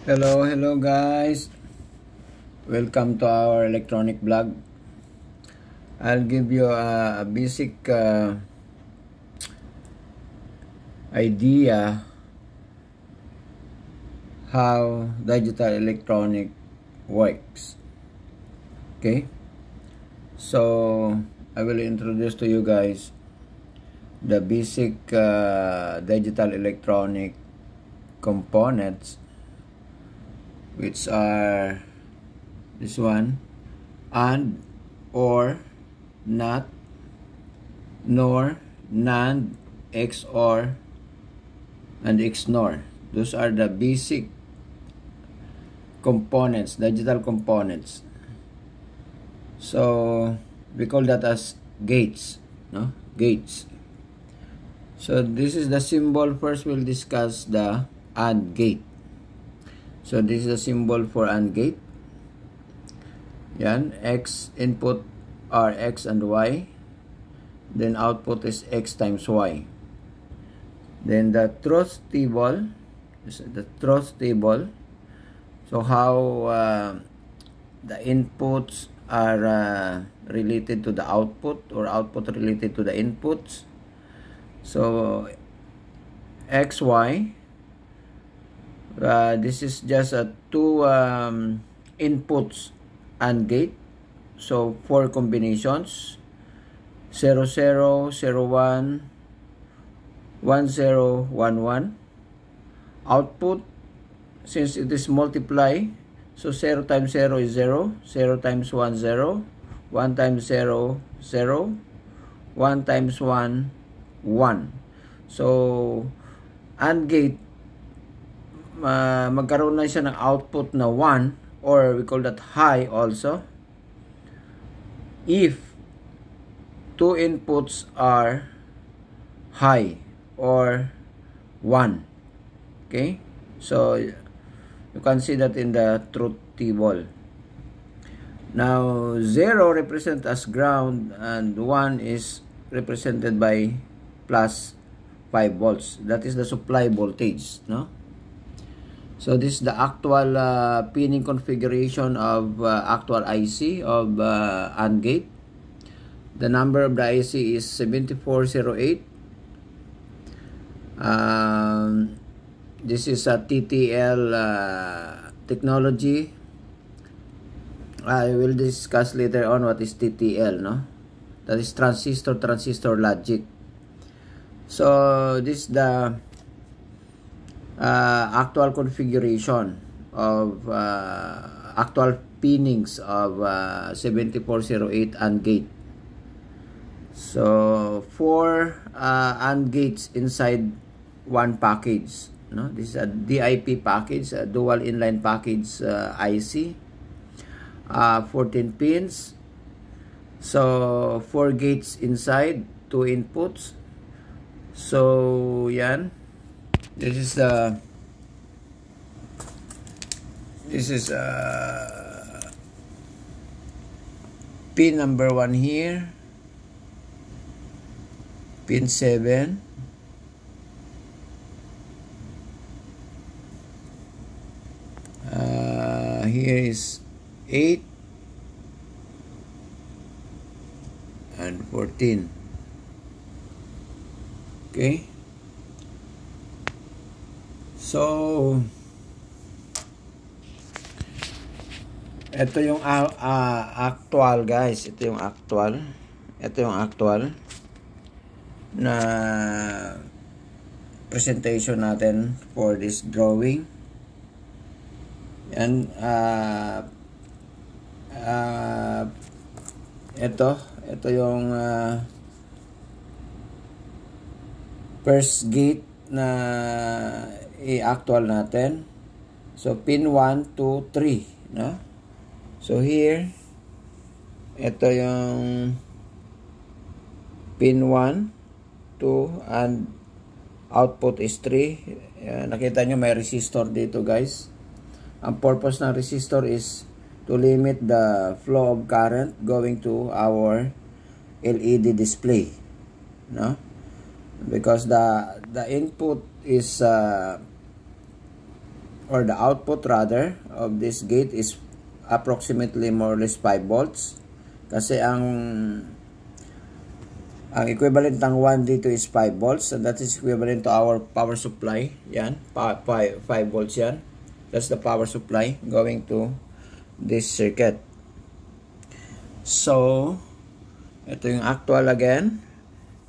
Hello guys. Welcome to our electronic blog. I'll give you a basic idea how digital electronic works. Okay? So, I will introduce to you guys the basic digital electronic components, which are this one: and, or, not, nor, NAND, XOR, and XNOR. Those are the basic components, digital components. So we call that as gates, no? Gates. So this is the symbol. First we'll discuss the AND gate. So this is a symbol for AND gate. Yan, X input are X and Y. Then output is X times Y. Then the truth table is the truth table. So how the inputs are related to the output, or output related to the inputs. So XY, this is just a two inputs AND gate. So 4 combinations: 0 0 0 1 1 0 1 1. Output, since it is multiply, so 0 times 0 is 0, 0 times 1 0, 1 times 0 0, 1 times 1 1. So AND gate, magkaroon na siya ng output na 1, or we call that high also, if 2 inputs are high or 1. Okay, so you can see that in the truth table. Now 0 represent as ground, and 1 is represented by plus 5 volts. That is the supply voltage, no? So this is the actual pinning configuration of actual IC of AND gate. The number of the IC is 7408. This is a TTL technology. I will discuss later on what is TTL, no? That is transistor logic. So this is the actual configuration of actual pinnings of 7408 AND gate. So 4 AND gates inside one package, no? This is a DIP package, a dual inline package IC, 14 pins. So 4 gates inside, 2 inputs. So yan, this is pin number 1 here, pin 7, here is 8 and 14. Okay, so ito yung actual, guys. Ito yung actual na presentation natin for this drawing. Yan, ito yung first gate na i-actual natin. So pin 1, 2, 3, no? So here, ito yung pin 1, 2, and output is 3. Nakita nyo may resistor dito, guys. Ang purpose ng resistor is to limit the flow of current going to our LED display, no? Because the input is or the output rather of this gate is approximately more or less 5 volts. Kasi ang equivalent ng 1 dito is 5 volts, and that is equivalent to our power supply. Yan, 5 volts yan. That's the power supply going to this circuit. So, ito yung actual again.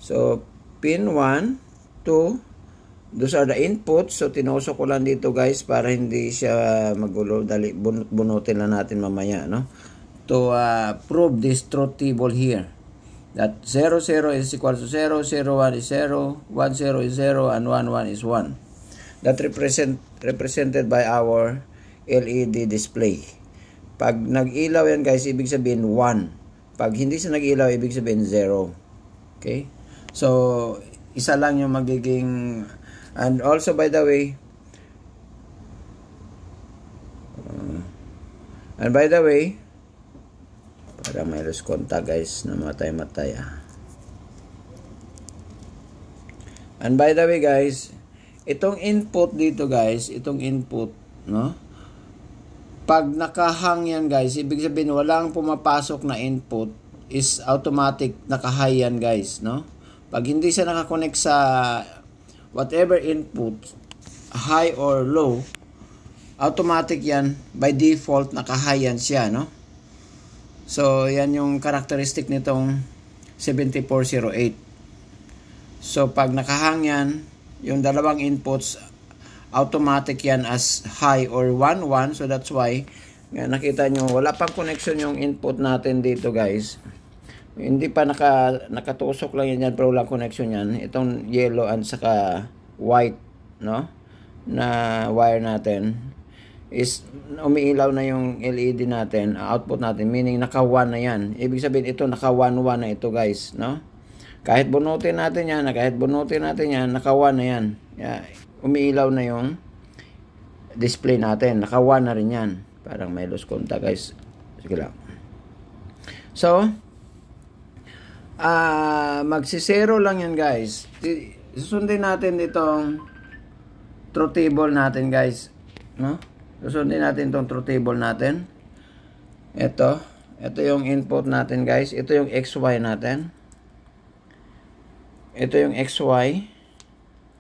So, pin 1, 2, those are the inputs. So, tinusok ko lang dito guys para hindi siya magulo. Dali, bunutin lang natin mamaya, no? To prove this truth table here. That 0, 0 is equal to 0, 0, 1 is 0, 1, 0 is 0, and 1, 1 is 1. That represented by our LED display. Pag nag-ilaw yan guys, ibig sabihin 1. Pag hindi siya nag-ilaw, ibig sabihin 0. Okay? So, isa lang yung magiging, and also by the way, para may lose contact guys, na matay-matay And by the way guys, itong input dito guys, itong input, no? Pag nakahang yan guys, ibig sabihin walang pumapasok na input, is automatic naka-high yan guys, no? Pag hindi siya nakakonect sa whatever input, high or low, automatic yan, by default naka-high yan siya, no? So, yan yung characteristic nitong 7408. So, pag nakahang yan, yung dalawang inputs, automatic yan as high or 1, 1. So, that's why, nakita nyo, wala pang connection yung input natin dito, guys. Hindi pa nakatusok lang yan, pero walang connection yan. Itong yellow and saka white, no? Na wire natin is umiilaw na yung LED natin, output natin, meaning naka-1 na yan. Ibig sabihin ito naka-1-1 na ito guys, no? Kahit bunutin natin yan, naka-1 na yan. Yeah, umiilaw na yung display natin, naka-1 na rin yan. Parang may loose contact guys. Sige lang. So, magsi-zero lang yan guys. Susundin natin itong truth table natin guys, no? Susundin natin itong truth table natin. Ito yung input natin guys. Ito yung XY natin. Ito yung XY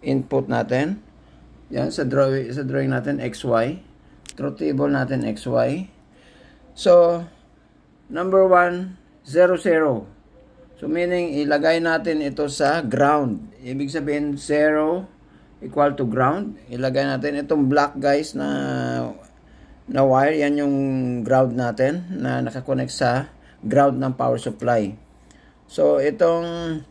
input natin. Yan, sa drawing natin XY. Truth table natin XY. So, number 1, 0, 0. So, meaning, ilagay natin ito sa ground. Ibig sabihin, 0 equal to ground. Ilagay natin itong black guys na wire, yan yung ground natin na nakakonect sa ground ng power supply. So itong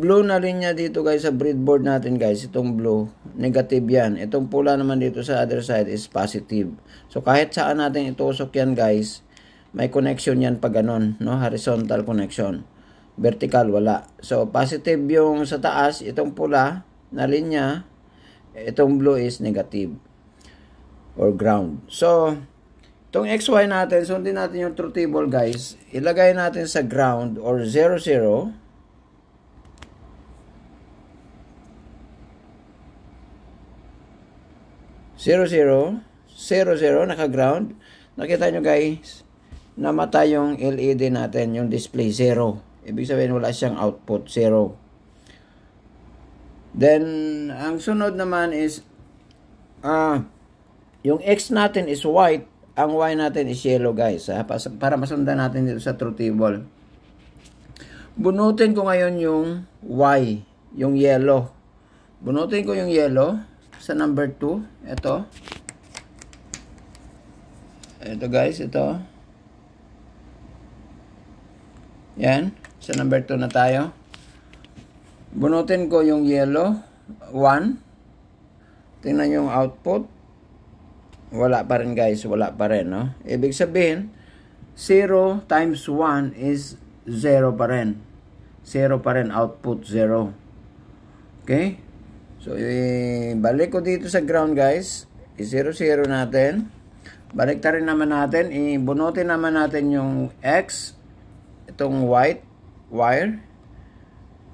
blue na linya dito guys sa breadboard natin guys, itong blue, negative yan. Itong pula naman dito sa other side is positive. So kahit saan natin itusok yan guys, may connection yan pag ganon, no? Horizontal connection. Vertical, wala. So, positive yung sa taas, itong pula na linya, itong blue is negative or ground. So, itong XY natin, sundin natin yung truth table guys, ilagay natin sa ground or 0, 0. 0, 0, 0, 0, naka-ground. Nakita nyo guys, namatay yung LED natin, yung display 0. Ibig sabihin wala siyang output, 0. Then, ang sunod naman is, yung X natin is white, ang Y natin is yellow guys. Para masundan natin dito sa truth table. Bunutin ko ngayon yung Y, yung yellow. Bunutin ko yung yellow sa number 2. Ito. Ito guys, ito. Yan. Sa number 2 na tayo. Bunutin ko yung yellow. 1. Tingnan yung output. Wala pa rin guys. Wala pa rin. No? Ibig sabihin, 0 times 1 is 0 pa rin. 0 pa rin. Output 0. Okay? So, balik ko dito sa ground guys. I-0, 0 natin. Balik ta rin naman natin. Ibunutin naman natin yung X. Itong white wire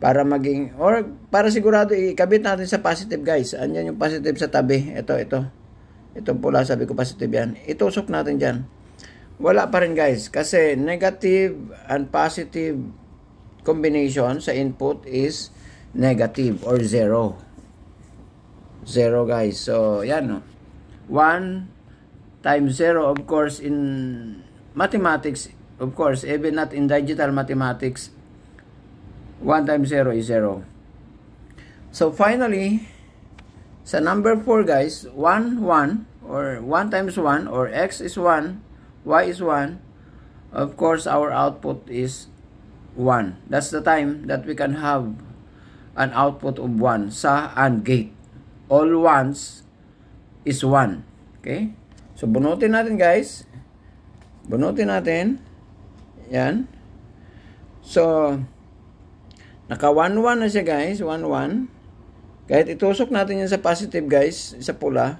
para maging, or para sigurado ikabit natin sa positive, guys. Andyan yung positive sa tabi. Ito pula, sabi ko positive yan. Itusok natin dyan. Wala pa rin, guys, kasi negative and positive combination sa input is negative or 0. 0, guys. So, yan, no? 1 times 0, of course, in mathematics, of course, even not in digital mathematics, 1 times 0 is 0. So, finally, sa number 4, guys, 1, 1, or 1 times 1, or x is 1, y is 1, of course, our output is 1. That's the time that we can have an output of 1 sa AND gate. All ones is 1. Okay? So, bunutin natin, guys. Bunutin natin. Yan. So, naka 1-1 na siya, guys. 1-1. Kahit itusok natin yan sa positive, guys, sa pula.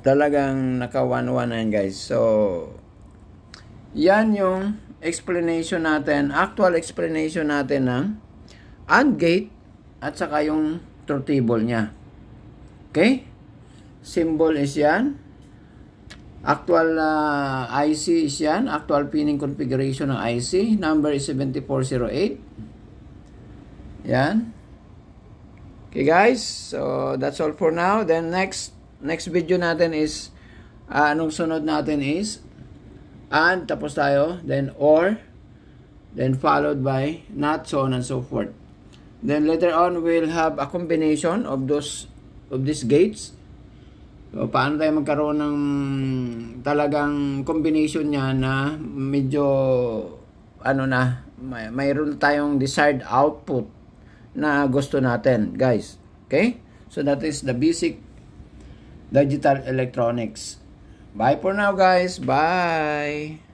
Talagang naka 1-1 na yan, guys. So, yan yung explanation natin, actual explanation natin ng AND gate at saka yung truth table niya. Okay? Symbol is yan. Actual IC is yan. Actual pinning configuration ng IC. Number is 7408. Yan. Okay, guys. So, that's all for now. Then, next video natin is, anong sunod natin is, and, tapos tayo, then or, then followed by not, so on and so forth. Then later on, we'll have a combination of these gates. So, paano tayo magkaroon ng talagang combination niya na medyo, mayroon tayong desired output na gusto natin, guys. Okay? So, that is the basic digital electronics. Bye for now, guys. Bye.